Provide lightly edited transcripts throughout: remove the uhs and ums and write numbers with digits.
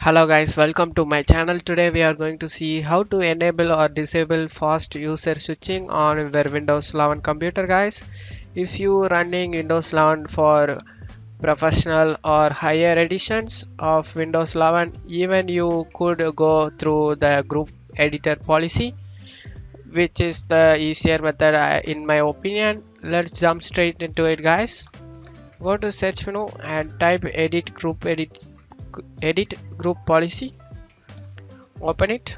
Hello guys, welcome to my channel. Today we are going to see how to enable or disable fast user switching on your Windows 11 computer guys. If you running Windows 11 for professional or higher editions of Windows 11, even you could go through the group editor policy, which is the easier method in my opinion. Let's jump straight into it guys. Go to search menu and type edit group policy. Open it.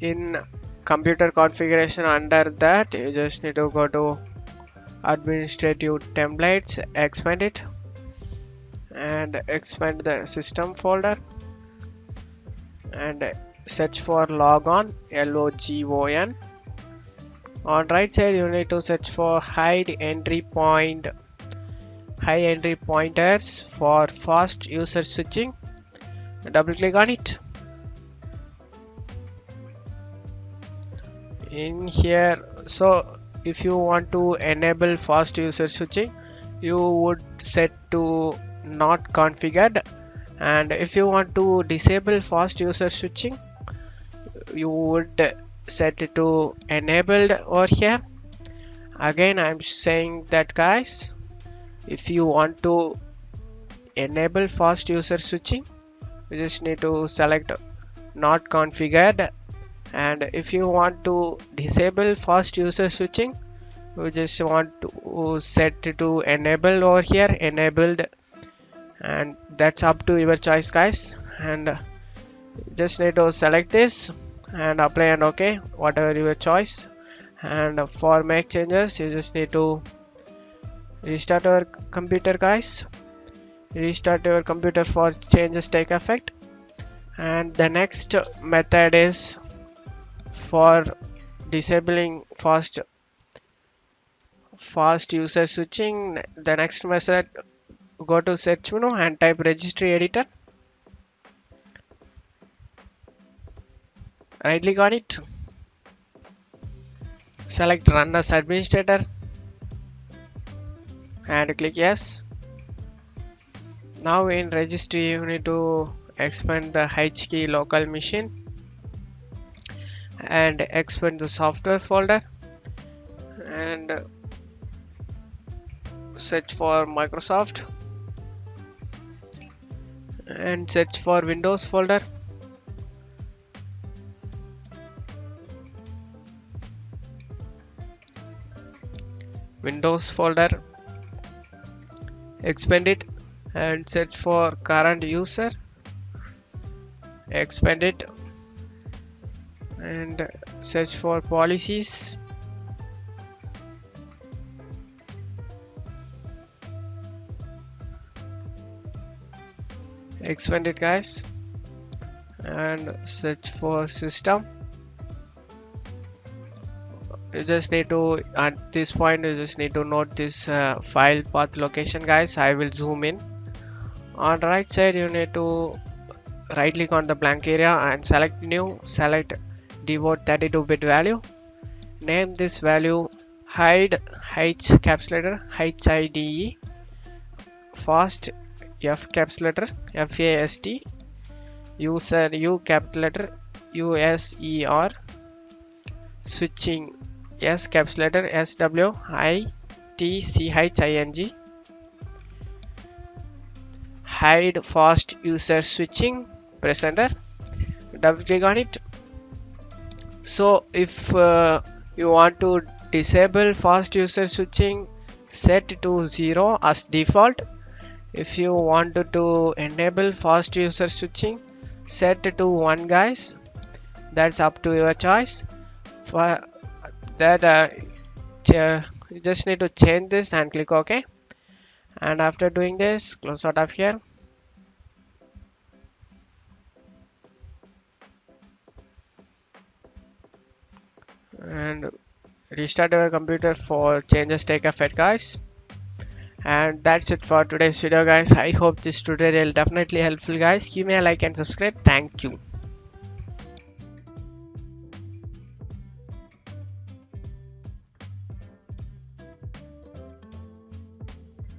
In computer configuration, under that you just need to go to administrative templates, expand it and expand the system folder and search for logon, logon. On right side you need to search for hide entry pointers for fast user switching. Double click on it. In here, so if you want to enable fast user switching, you would set to not configured, and if you want to disable fast user switching, you would set it to enabled over here. Again, I'm saying that guys, if you want to enable fast user switching, you just need to select not configured, and if you want to disable fast user switching, you just want to set it to enable over here, enabled, and that's up to your choice guys. And just need to select this and apply and OK, whatever your choice. And for make changes, you just need to restart your computer guys. Restart your computer for changes take effect. And the next method is for disabling fast user switching. The next method, go to search menu and type registry editor. Right click on it, select run as administrator and click yes. Now in registry you need to expand the H key local machine and expand the software folder and search for Microsoft and search for Windows folder. Windows folder, expand it and search for current user, expand it and search for policies, expand it guys and search for system. You just need to, at this point you just need to note this file path location guys. I will zoom in. On right side you need to right click on the blank area and select new, select devote 32-bit value, name this value hide H caps letter HIDE, fast F caps letter FAST, user U capital letter USER, switching S caps letter SWITCHING, hide fast user switching, press enter, double click on it. So if you want to disable fast user switching, set to 0 as default. If you want to enable fast user switching, set to 1 guys. That's up to your choice. For that you just need to change this and click OK. And after doing this, close out of here. And restart your computer for changes take effect guys. And that's it for today's video guys. I hope this tutorial definitely helpful guys. Give me a like and subscribe. Thank you.